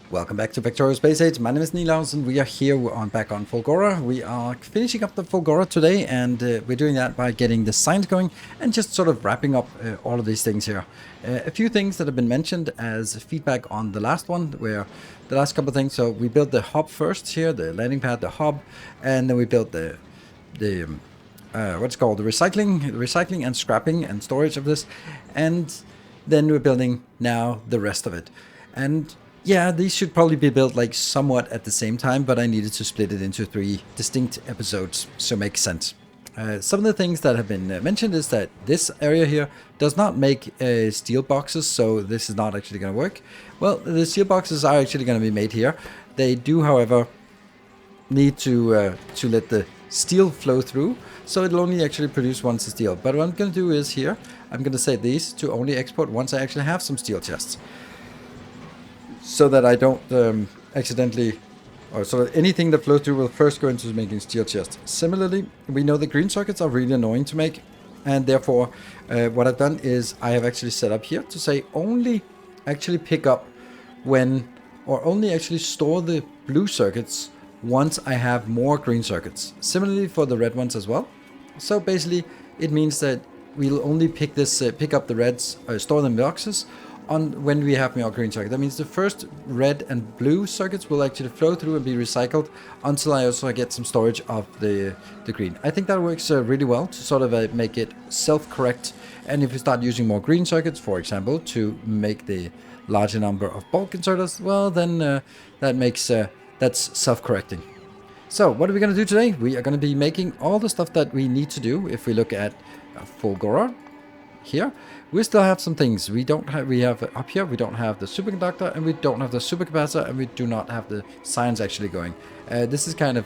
Welcome back to Factorio Space Age. My name is Nilaus and we are here back on FULGORA. We are finishing up the FULGORA today, and we're doing that by getting the science going and just sort of wrapping up all of these things here. A few things that have been mentioned as feedback on the last one, where the last couple of things. So we built the hub first here, the landing pad, the hub, and then we built the what's called the recycling and scrapping and storage of this, and then we're building now the rest of it. And yeah, these should probably be built like somewhat at the same time, but I needed to split it into 3 distinct episodes, so it makes sense. Some of the things that have been mentioned is that this area here does not make steel boxes, so this is not actually going to work. Well, the steel boxes are actually going to be made here. They do, however, need to let the steel flow through, so it'll only actually produce once the steel. But what I'm going to do is here, I'm going to set these to only export once I actually have some steel chests, so that I don't accidentally, or so that anything that flows through will first go into making steel chests. Similarly, we know the green circuits are really annoying to make, and therefore what I've done is I have actually set up here to say only actually pick up when, or only actually store the blue circuits once I have more green circuits. Similarly for the red ones as well. So basically it means that we'll only pick up the reds, store them in boxes, on when we have more green circuit. That means the first red and blue circuits will actually flow through and be recycled until I also get some storage of the green. I think that works really well to sort of make it self-correct. And if we start using more green circuits, for example, to make the larger number of bulk inserters, well then that's self-correcting. So what are we going to do today? We are going to be making all the stuff that we need to do. If we look at FULGORA here, we still have some things we don't have. We have up here, we don't have the superconductor, and we don't have the supercapacitor, and we do not have the science actually going. This is kind of,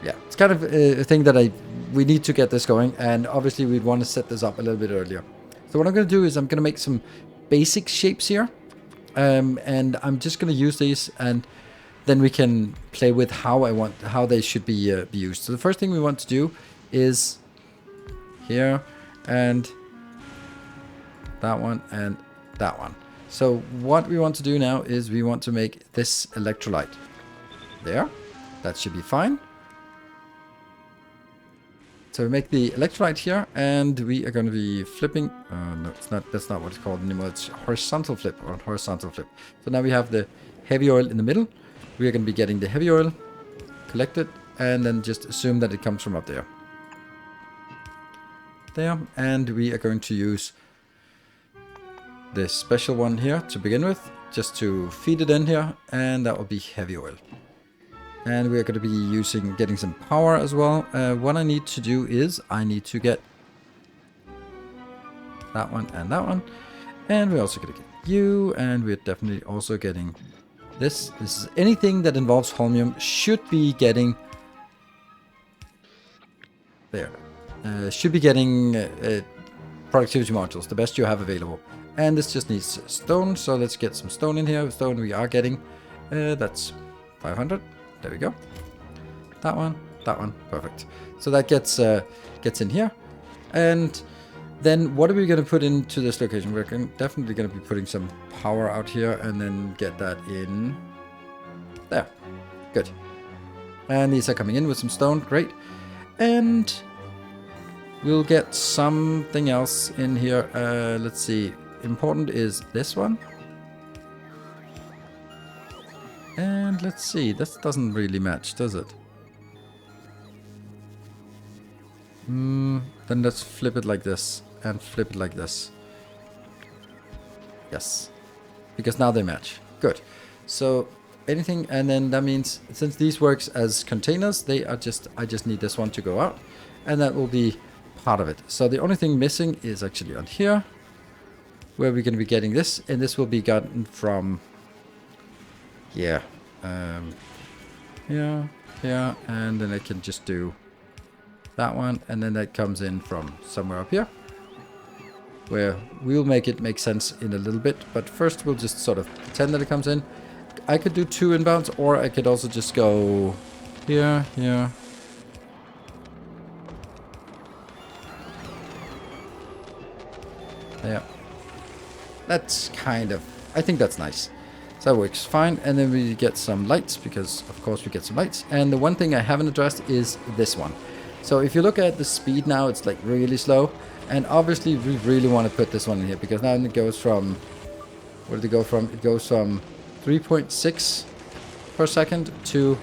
yeah, it's kind of a thing that we need to get this going, and obviously we'd want to set this up a little bit earlier. So what I'm going to do is I'm going to make some basic shapes here, and I'm just going to use these, and then we can play with how they should be used. So the first thing we want to do is here, and that one and that one. So what we want to do now is we want to make this electrolyte. There, that should be fine. So we make the electrolyte here, and we are going to be flipping. No, it's not. That's not what it's called anymore. It's horizontal flip or horizontal flip. So now we have the heavy oil in the middle. We are going to be getting the heavy oil, collect it, and then just assume that it comes from up there. There, and we are going to use this special one here to begin with, just to feed it in here, and that will be heavy oil. And we are going to be getting some power as well. What I need to do is I need to get that one, and we're also going to get you, and we're definitely also getting this. This is anything that involves holmium should be getting there. Should be getting productivity modules, the best you have available. And this just needs stone, so let's get some stone in here. Stone we are getting, that's 500. There we go. That one, perfect. So that gets in here. And then what are we going to put into this location? We're definitely going to be putting some power out here, and then get that in there. Good. And these are coming in with some stone. Great. And we'll get something else in here. Let's see. Important is this one. And let's see. This doesn't really match, does it? Then let's flip it like this. And flip it like this. Yes. Because now they match. Good. So anything, and then that means since these works as containers, I just need this one to go out, and that will be part of it. So the only thing missing is actually on here, where we're going to be getting this, and this will be gotten from here, here, and then I can just do that one, and then that comes in from somewhere up here, where we'll make it make sense in a little bit. But first we'll just sort of pretend that it comes in. I could do 2 inbounds, or I could also just go here, here. There. That's kind of, I think that's nice. So that works fine. And then we get some lights, because of course we get some lights. And the one thing I haven't addressed is this one. So if you look at the speed now, it's like really slow. And obviously we really want to put this one in here, because now it goes from, where did it go from? It goes from 3.6 per second to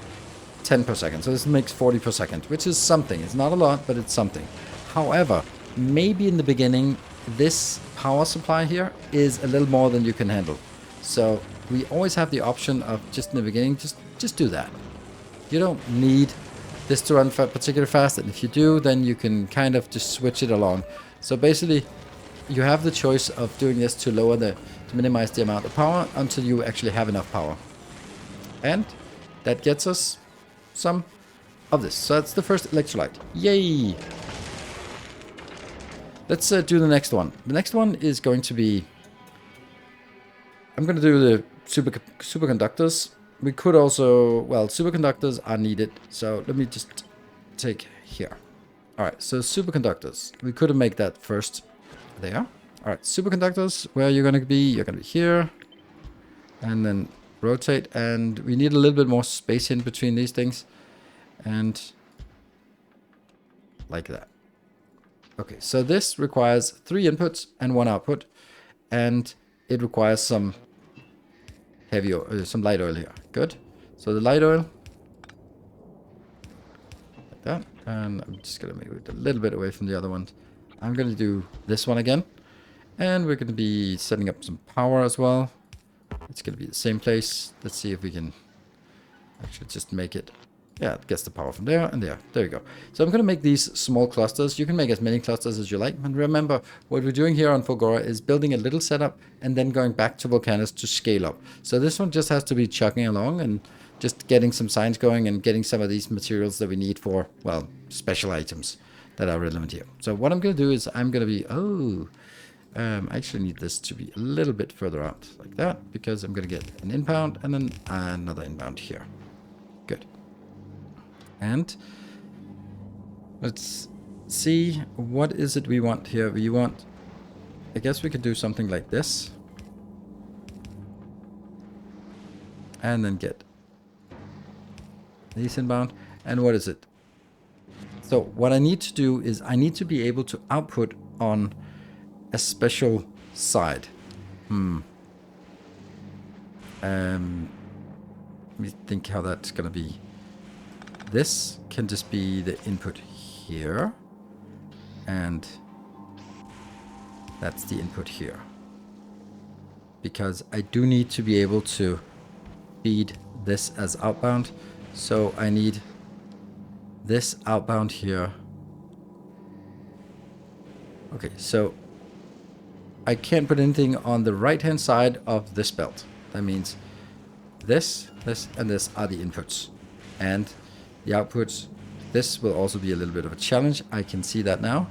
10 per second. So this makes 40 per second, which is something. It's not a lot, but it's something. However, maybe in the beginning, this power supply here is a little more than you can handle. So we always have the option of just in the beginning, just do that. You don't need this to run particularly fast, and if you do, then you can kind of just switch it along. So basically, you have the choice of doing this to minimize the amount of power until you actually have enough power. And that gets us some of this. So that's the first electrolyte. Yay! Let's do the next one. The next one is going to be... I'm going to do the superconductors. We could also... Well, superconductors are needed. So let me just take here. Alright, so superconductors. We could have made that first. There. Alright, superconductors. Where are you going to be? You're going to be here. And then rotate. And we need a little bit more space in between these things. And like that. Okay, so this requires 3 inputs and 1 output. And it requires some heavy oil, some light oil here. Good. So the light oil. Like that. And I'm just going to move it a little bit away from the other ones. I'm going to do this one again. And we're going to be setting up some power as well. It's going to be the same place. Let's see if we can actually just make it. Yeah, it gets the power from there and there. There you go. So I'm going to make these small clusters. You can make as many clusters as you like. And remember, what we're doing here on FULGORA is building a little setup and then going back to Volcanus to scale up. So this one just has to be chugging along and just getting some science going and getting some of these materials that we need for, well, special items that are relevant here. So what I'm going to do is I'm going to be, I actually need this to be a little bit further out like that, because I'm going to get an inbound and then another inbound here. Good. And let's see, what is it we want here? We want, I guess we could do something like this. And then get these inbound. And what is it? So what I need to do is I need to be able to output on a special side. Let me think how that's going to be. This can just be the input here. And that's the input here. Because I do need to be able to feed this as outbound. So I need this outbound here. Okay, so I can't put anything on the right hand side of this belt. That means this, and this are the inputs. And the outputs, this will also be a little bit of a challenge. I can see that now.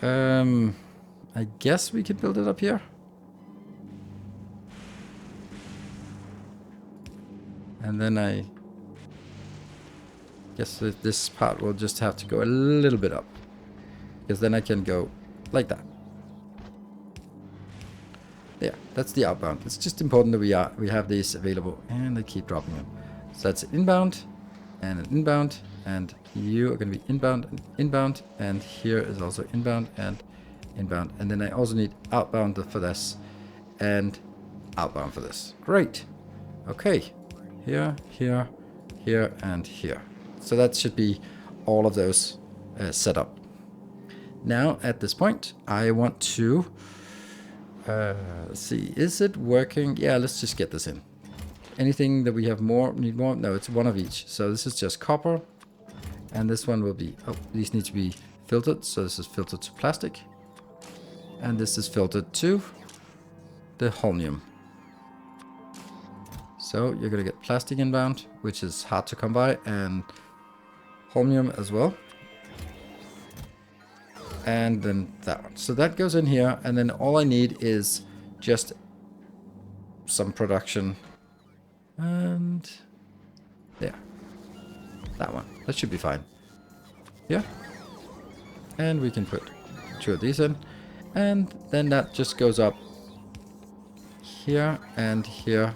I guess we could build it up here. And then I guess that this part will just have to go a little bit up. Because then I can go like that. There, that's the outbound. It's just important that we have these available. And they keep dropping them. So that's inbound and an inbound. And you are going to be inbound and inbound. And here is also inbound and inbound. And then I also need outbound for this. And outbound for this. Great. Okay. Here, here, here, and here. So that should be all of those set up. Now, at this point, I want to... let's see, is it working? Yeah, let's just get this in. Anything that we have more, need more? No, it's one of each. So this is just copper. And this one will be... Oh, these need to be filtered. So this is filtered to plastic. And this is filtered to the holmium. So you're going to get plastic inbound, which is hard to come by, and holmium as well. And then that one. So that goes in here, and then all I need is just some production. And there. That one. That should be fine. Here. And we can put 2 of these in. And then that just goes up here and here.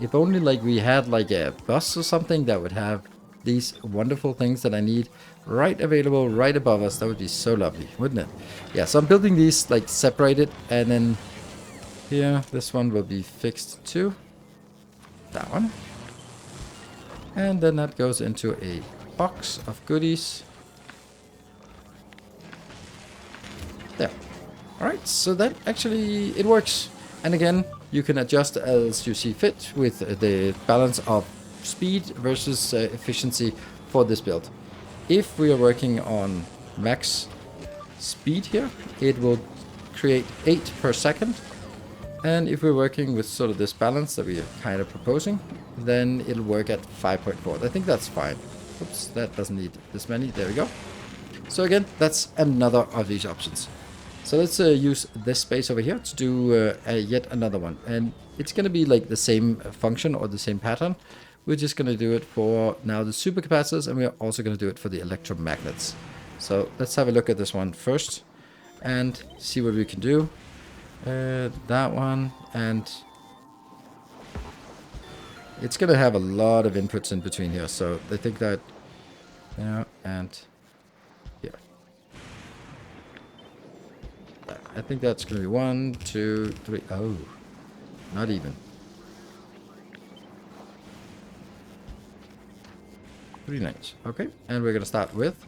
If only like we had like a bus or something that would have these wonderful things that I need right available right above us. That would be so lovely, wouldn't it? Yeah, so I'm building these like separated, and then here this one will be fixed to that one. And then that goes into a box of goodies. There. Alright, so that actually, it works. And again, you can adjust as you see fit with the balance of speed versus efficiency for this build. If we are working on max speed here, it will create 8 per second. And if we're working with sort of this balance that we are kind of proposing, then it'll work at 5.4. I think that's fine. Oops, that doesn't need this many. There we go. So again, that's another of these options. So let's use this space over here to do yet another one. And it's going to be like the same function or the same pattern. We're just going to do it for now the supercapacitors, and we're also going to do it for the electromagnets. So let's have a look at this one first and see what we can do. That one, and it's going to have a lot of inputs in between here. So I think that, yeah, and here. I think that's going to be 1, 2, 3. Oh, not even. 3 lanes. Okay, and we're going to start with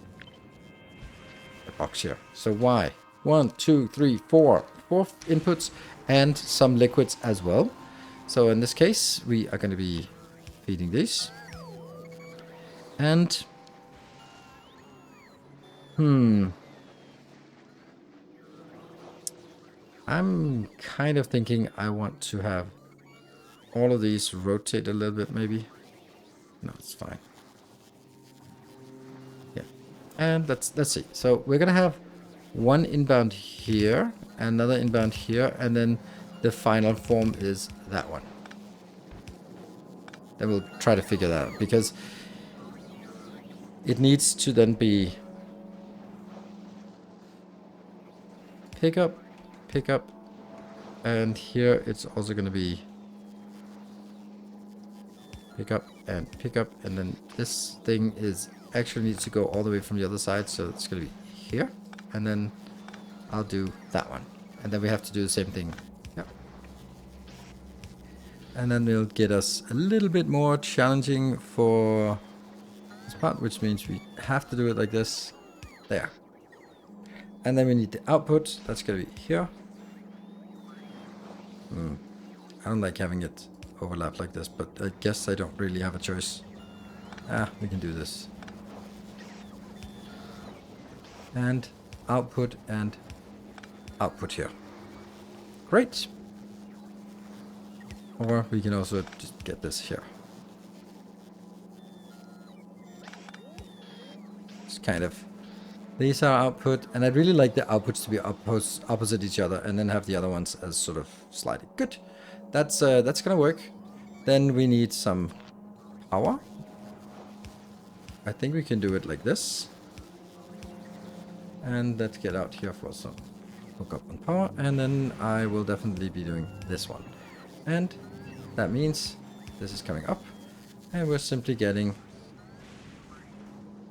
the box here. So why? 1, 2, 3, 4 inputs and some liquids as well. So in this case, we are going to be feeding these. And I'm kind of thinking I want to have all of these rotate a little bit, maybe. No, it's fine. Yeah. And let's see. So we're gonna have one inbound here, another inbound here, and then the final form is that one. Then we'll try to figure that out, because it needs to then be pick up, and here it's also going to be pick up, and then this thing is actually needs to go all the way from the other side, so it's going to be here, and then I'll do that one, and then we have to do the same thing. Yeah. And then it'll get us a little bit more challenging for this part, which means we have to do it like this. There. And then we need the output. That's going to be here. I don't like having it overlap like this, but I guess I don't really have a choice. We can do this. And output and output here. Great. Or we can also just get this here. It's kind of, these are output, and I'd really like the outputs to be opposite each other, and then have the other ones as sort of sliding. Good. That's gonna work. Then we need some power. I think we can do it like this. And let's get out here for some hookup on power, and then I will definitely be doing this one. And that means this is coming up, and we're simply getting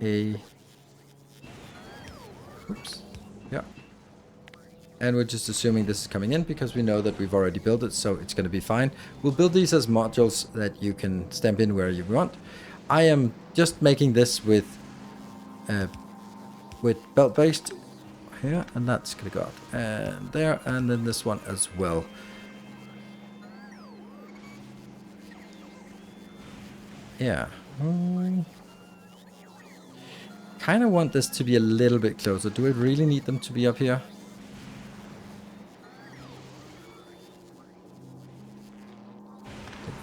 a, oops, yeah. And we're just assuming this is coming in because we know that we've already built it, so it's going to be fine. We'll build these as modules that you can stamp in where you want. I am just making this with belt-based here, and that's going to go out and there, and then this one as well. Yeah. Kind of want this to be a little bit closer. Do I really need them to be up here?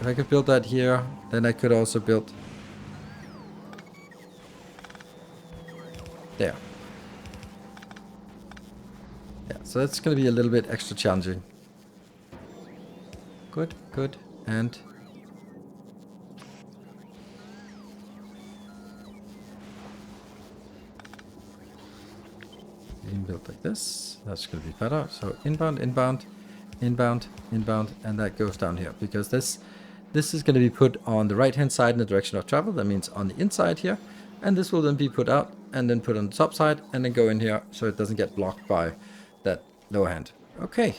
If I could build that here, then I could also build there. Yeah, so that's going to be a little bit extra challenging. Good, good, and build like this. That's going to be better. So inbound, inbound, inbound, inbound, and that goes down here, because this this is going to be put on the right hand side in the direction of travel. That means on the inside here. And this will then be put out and then put on the top side and then go in here so it doesn't get blocked by that lower hand. Okay.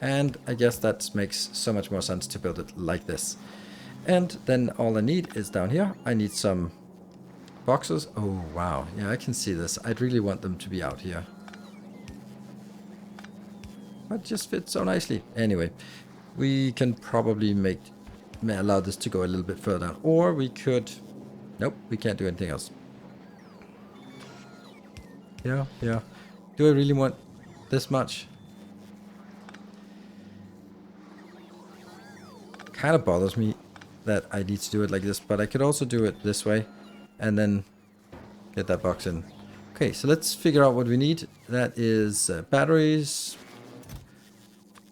And I guess that makes so much more sense to build it like this. And then all I need is down here. I need some boxes. Oh, wow. Yeah, I can see this. I'd really want them to be out here. But it just fits so nicely. Anyway, we can probably allow this to go a little bit further down. Or we could... Nope, we can't do anything else. Yeah. Do I really want this much? Kind of bothers me that I need to do it like this, but I could also do it this way and then get that box in. Okay, so let's figure out what we need. That is batteries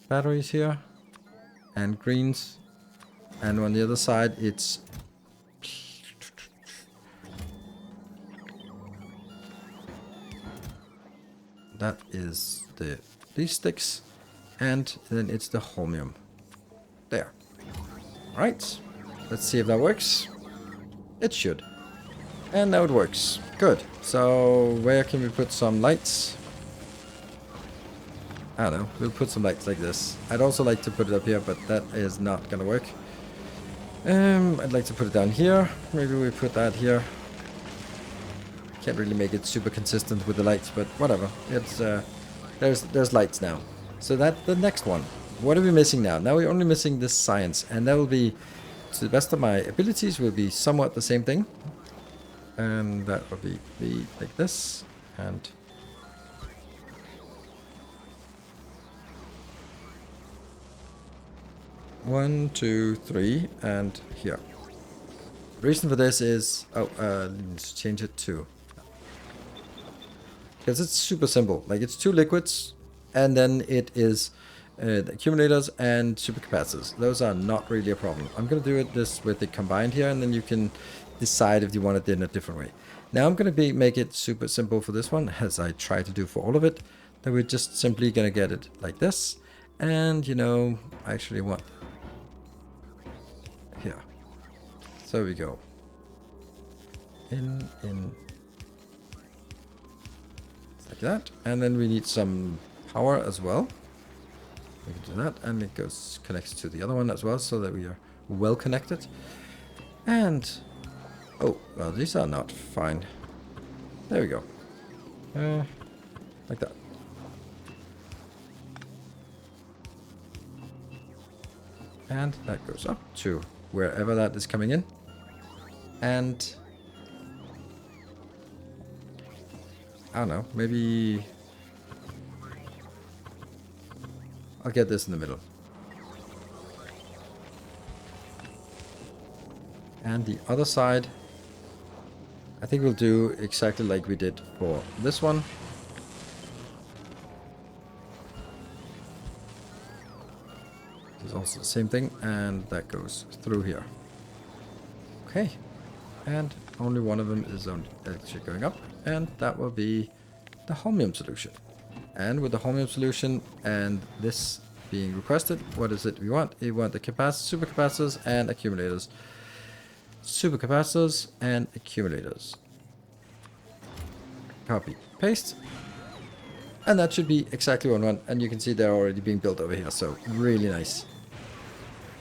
here, and greens, and on the other side it's that is these sticks, and then it's the holmium. There. Right. Let's see if that works. It should. And now it works. Good. So where can we put some lights? I don't know. We'll put some lights like this. I'd also like to put it up here, but that is not gonna work. I'd like to put it down here. Maybe we put that here. Can't really make it super consistent with the lights, but whatever. It's there's lights now. So that's the next one. What are we missing now? Now we're only missing this science, and that will be, to the best of my abilities, will be somewhat the same thing. And that will be like this, and one, two, three, and here. The reason for this is let's change it to, because it's super simple. Like, it's two liquids, and then it is the accumulators and supercapacitors. Those are not really a problem. I'm going to do this with it combined here, and then you can decide if you want it in a different way. Now I'm going to make it super simple for this one, as I try to do for all of it. Then we're just simply going to get it like this. And, you know, I actually want here. So we go. In. Like that. And then we need some power as well. We can do that, and it connects to the other one as well, so that we are well connected. And oh, well, these are not fine. There we go. Like that. And that goes up to wherever that is coming in. And I don't know, maybe I'll get this in the middle. And the other side, I think we'll do exactly like we did for this one. This is also the same thing, and that goes through here. Okay, and only one of them is actually going up, and that will be the holmium solution. And with the holmium solution and this being requested, what is it we want? We want the supercapacitors and accumulators. Supercapacitors and accumulators. Copy, paste. And that should be exactly what I want. And you can see they're already being built over here. So really nice.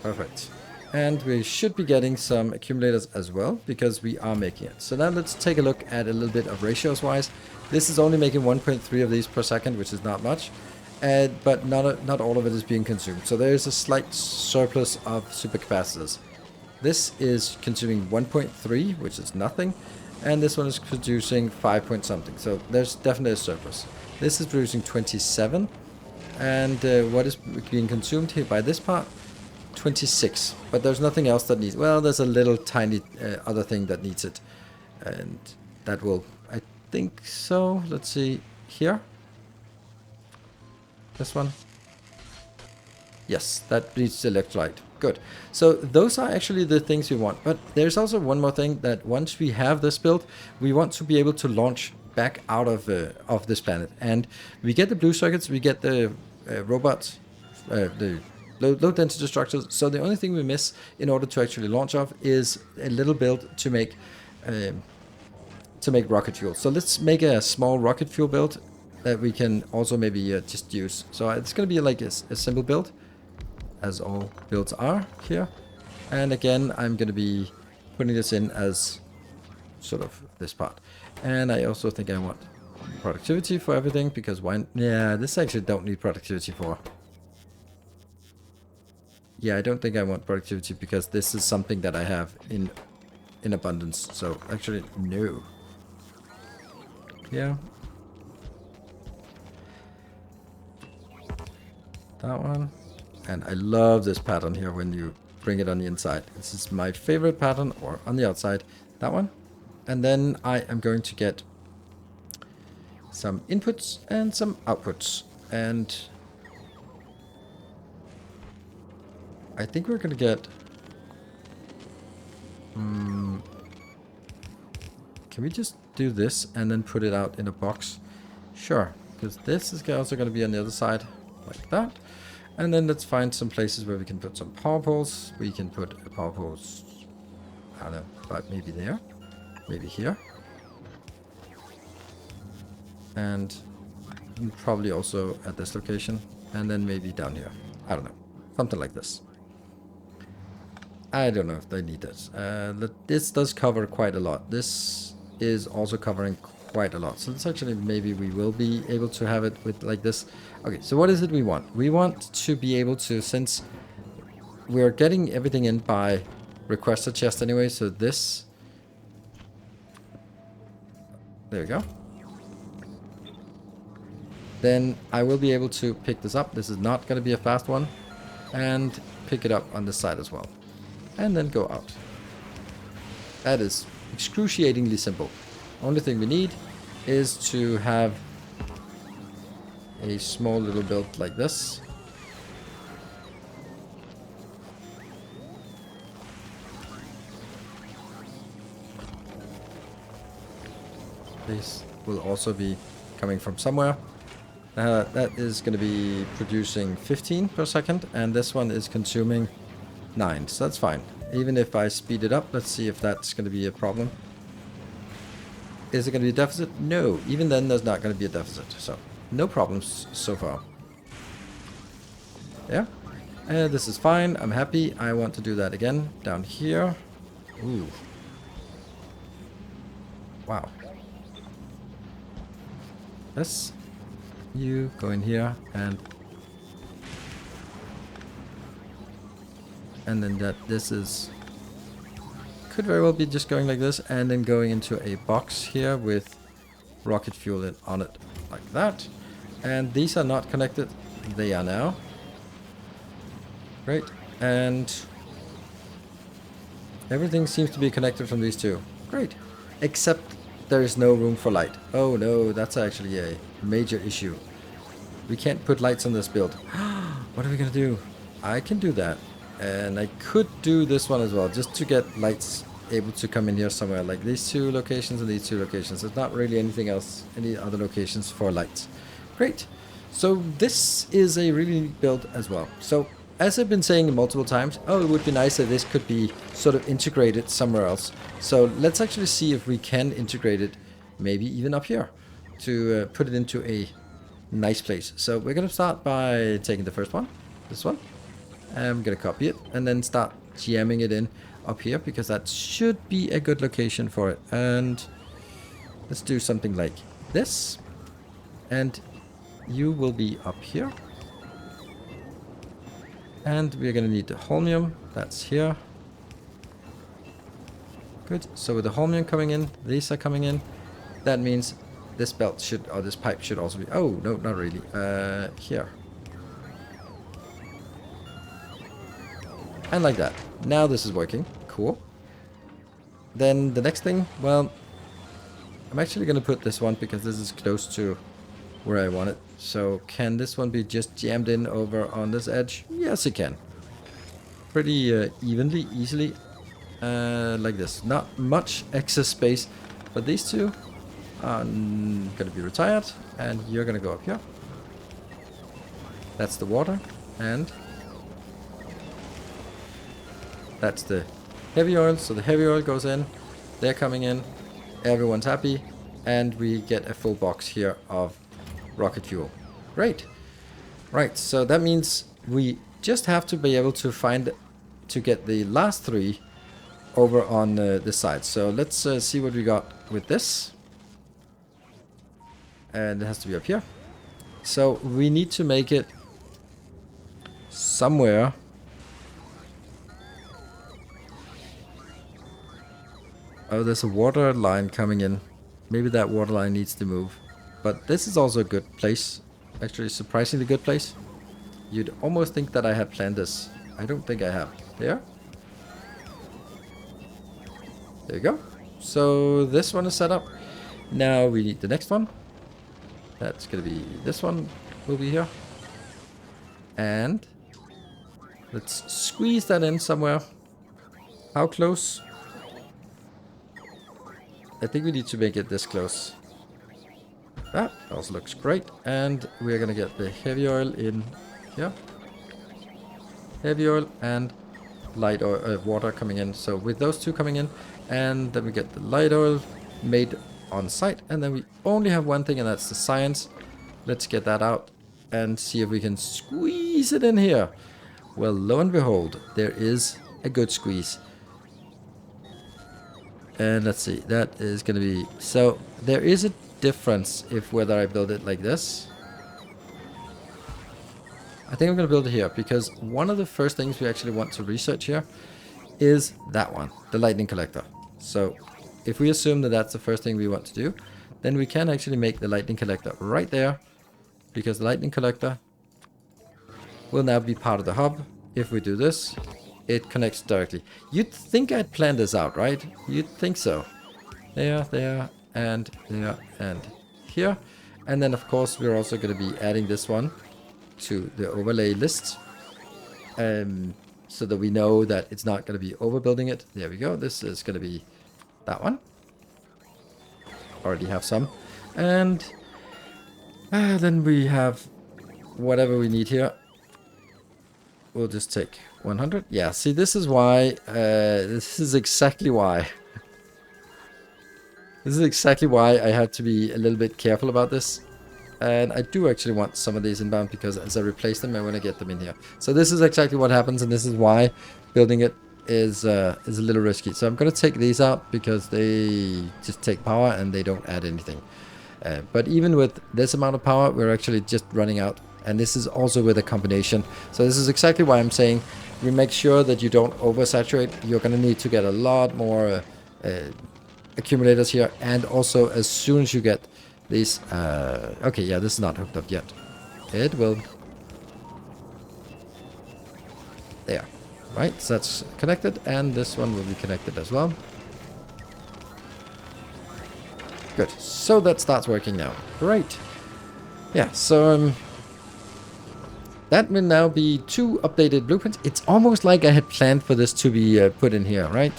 Perfect. And we should be getting some accumulators as well, because we are making it. So now let's take a look at a little bit of ratios wise. This is only making 1.3 of these per second, which is not much. But not all of it is being consumed. So there is a slight surplus of supercapacitors. This is consuming 1.3, which is nothing. And this one is producing 5 point something. So there's definitely a surplus. This is producing 27. And what is being consumed here by this part? 26. But there's nothing else that needs... Well, there's a little tiny other thing that needs it. And that will... I think so. Let's see. Here. This one. Yes, that needs electrolyte. Good. So those are actually the things we want. But there's also one more thing, that once we have this built, we want to be able to launch back out of this planet. And we get the blue circuits, we get the robots, the low density structures. So the only thing we miss in order to actually launch off is a little build to make rocket fuel. So let's make a small rocket fuel build that we can also maybe just use. So it's going to be like a simple build, as all builds are here. And again, I'm going to be putting this in as sort of this part. And I also think I want productivity for everything, because why? Yeah, this I actually don't need productivity for. Yeah, I don't think I want productivity because this is something that I have in abundance. So actually, no. Yeah. That one. And I love this pattern here when you bring it on the inside. This is my favorite pattern, or on the outside. That one. And then I am going to get some inputs and some outputs. And I think we're going to get... can we just do this and then put it out in a box? Sure, because this is also going to be on the other side, like that. And then let's find some places where we can put some power poles. We can put a power poles, I don't know, but maybe there, maybe here. And probably also at this location. And then maybe down here. I don't know, something like this. I don't know if they need this. This does cover quite a lot. This is also covering quite a lot. So it's actually, maybe we will be able to have it with like this. Okay, so what is it we want? We want to be able to, since we're getting everything in by requested chest anyway, so this, there we go. Then I will be able to pick this up. This is not going to be a fast one. And pick it up on this side as well. And then go out. That is excruciatingly simple. Only thing we need is to have a small little build like this. This will also be coming from somewhere. That is going to be producing 15 per second, and this one is consuming 9, so that's fine. Even if I speed it up, let's see if that's going to be a problem. Is it going to be a deficit? No, even then there's not going to be a deficit, so no problems so far. Yeah, this is fine, I'm happy. I want to do that again down here. Ooh. Wow. This, you go in here and then this is, could very well be just going like this and then going into a box here with rocket fuel on it like that. And these are not connected, they are now. Great, and everything seems to be connected from these two. Great, except there is no room for light. Oh no, that's actually a major issue. We can't put lights on this build. What are we gonna do? I can do that. And I could do this one as well, just to get lights able to come in here somewhere, like these two locations and these two locations. There's not really anything else, any other locations for lights. Great. So this is a really neat build as well. So as I've been saying multiple times, it would be nice if this could be sort of integrated somewhere else. So let's actually see if we can integrate it, maybe even up here, to put it into a nice place. So we're going to start by taking the first one, this one. I'm going to copy it and then start jamming it in up here, because that should be a good location for it. And let's do something like this. And you will be up here. And we're going to need the holmium. That's here. Good. So with the holmium coming in, these are coming in. That means this belt should, or this pipe should also be, oh, no, not really. Here. And like that. Now this is working. Cool. Then the next thing, well, I'm actually going to put this one because this is close to where I want it. So can this one be just jammed in over on this edge? Yes, it can. Pretty evenly, easily. Like this. Not much excess space. But these two are going to be retired. And you're going to go up here. That's the water. And That's the heavy oil. So the heavy oil goes in. They're coming in. Everyone's happy. And we get a full box here of rocket fuel. Great. Right, so that means we just have to be able to get the last 3 over on this side. So let's see what we got with this. And it has to be up here. So we need to make it somewhere. Oh, there's a water line coming in. Maybe that water line needs to move. But this is also a good place. Actually, surprisingly good place. You'd almost think that I had planned this. I don't think I have. There. There you go. So this one is set up. Now we need the next one. That's going to be this one will be here. And let's squeeze that in somewhere. How close? I think we need to make it this close. That also looks great. And we're going to get the heavy oil in here. Heavy oil and light oil, water coming in. So with those 2 coming in, and then we get the light oil made on site, and then we only have one thing, and that's the science. Let's get that out and see if we can squeeze it in here. Well, lo and behold, there is a good squeeze. And let's see, that is going to be... So there is a difference if whether I build it like this. I think I'm going to build it here, because one of the first things we actually want to research here is that one, the lightning collector. So if we assume that that's the first thing we want to do, then we can actually make the lightning collector right there, because the lightning collector will now be part of the hub. If we do this, it connects directly. You'd think I'd planned this out, right? You'd think so. There, and there, and here. And then, of course, we're also going to be adding this one to the overlay list. So that we know that it's not going to be overbuilding it. There we go. This is going to be that one. Already have some. And then we have whatever we need here. We'll just take 100. Yeah, see, this is why. This is exactly why. This is exactly why I had to be a little bit careful about this. And I do actually want some of these inbound, because as I replace them, I want to get them in here. So this is exactly what happens, and this is why building it is a little risky. So I'm going to take these out, because they just take power and they don't add anything. But even with this amount of power, we're actually just running out. And this is also with a combination. So this is exactly why I'm saying we make sure that you don't oversaturate. You're going to need to get a lot more accumulators here. And also, as soon as you get these... okay, yeah, this is not hooked up yet. It will... There. Right, so that's connected. And this one will be connected as well. Good. So that starts working now. Great. Yeah, so... that will now be 2 updated blueprints. It's almost like I had planned for this to be put in here, right?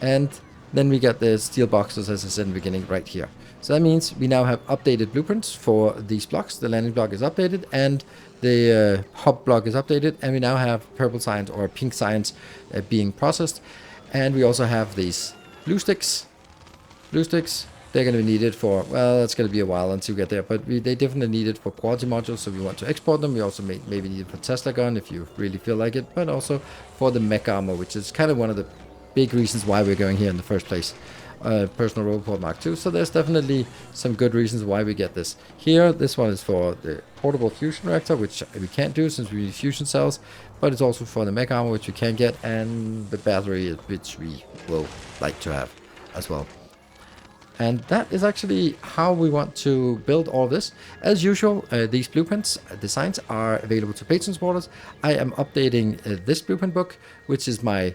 And then we got the steel boxes, as I said in the beginning, right here. So that means we now have updated blueprints for these blocks. The landing block is updated, and the hub block is updated, and we now have purple science or pink science being processed. And we also have these blue sticks. Blue sticks. They're going to be needed for, well, it's going to be a while until we get there, but they definitely need it for quality modules, so we want to export them. We also maybe need it for Tesla gun if you really feel like it, but also for the mech armor, which is kind of one of the big reasons why we're going here in the first place. Personal Roboport Mark II, so there's definitely some good reasons why we get this. Here, this one is for the portable fusion reactor, which we can't do since we need fusion cells, but it's also for the mech armor, which we can get, and the battery, which we will like to have as well. And that is actually how we want to build all this. As usual, these blueprints, designs are available to patron supporters. I am updating this blueprint book, which is my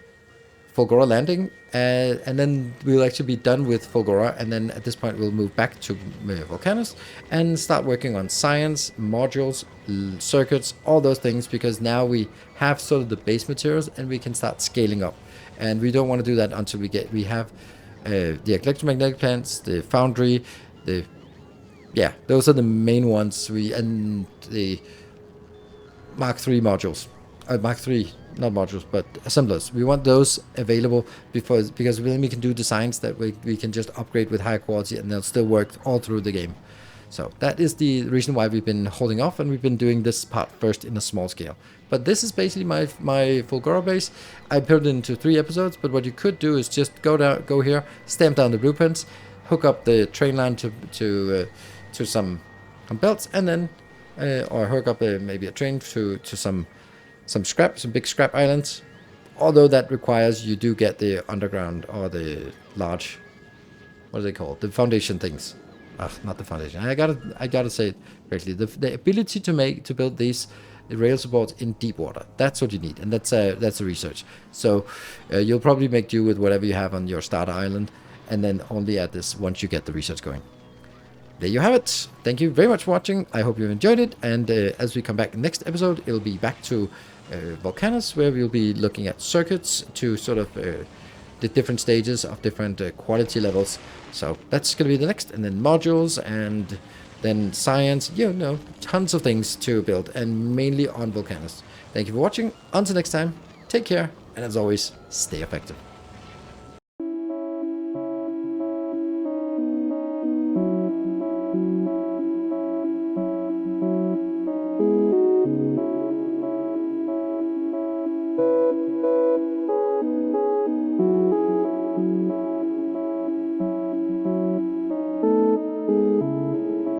FULGORA landing. And then we'll actually be done with FULGORA. And then at this point, we'll move back to Volcanus and start working on science, modules, circuits, all those things. Because now we have sort of the base materials and we can start scaling up. And we don't want to do that until we have... the electromagnetic plants, the foundry, those are the main ones. And the Mark III modules, Mark III not modules, but assemblers. We want those available because then we can do designs that we can just upgrade with higher quality, and they'll still work all through the game. So that is the reason why we've been holding off, and we've been doing this part first in a small scale. But this is basically my FULGORA base. I put it into 3 episodes, but what you could do is just go here, stamp down the blueprints, hook up the train line to some belts, and then or hook up maybe a train to some big scrap islands. Although that requires you do get the underground or the large, what are they called? The foundation things. Not the foundation. I gotta say it correctly. The ability to build these rail supports in deep water. That's what you need, and that's the research. So you'll probably make do with whatever you have on your starter island, and then only add this once you get the research going. There you have it. Thank you very much for watching. I hope you enjoyed it, and as we come back next episode, it'll be back to Volcanus, where we'll be looking at circuits to sort of the different stages of different quality levels. So that's going to be the next, and then modules, and then science, tons of things to build, and mainly on Volcanus. Thank you for watching. Until next time, take care, and as always, stay effective.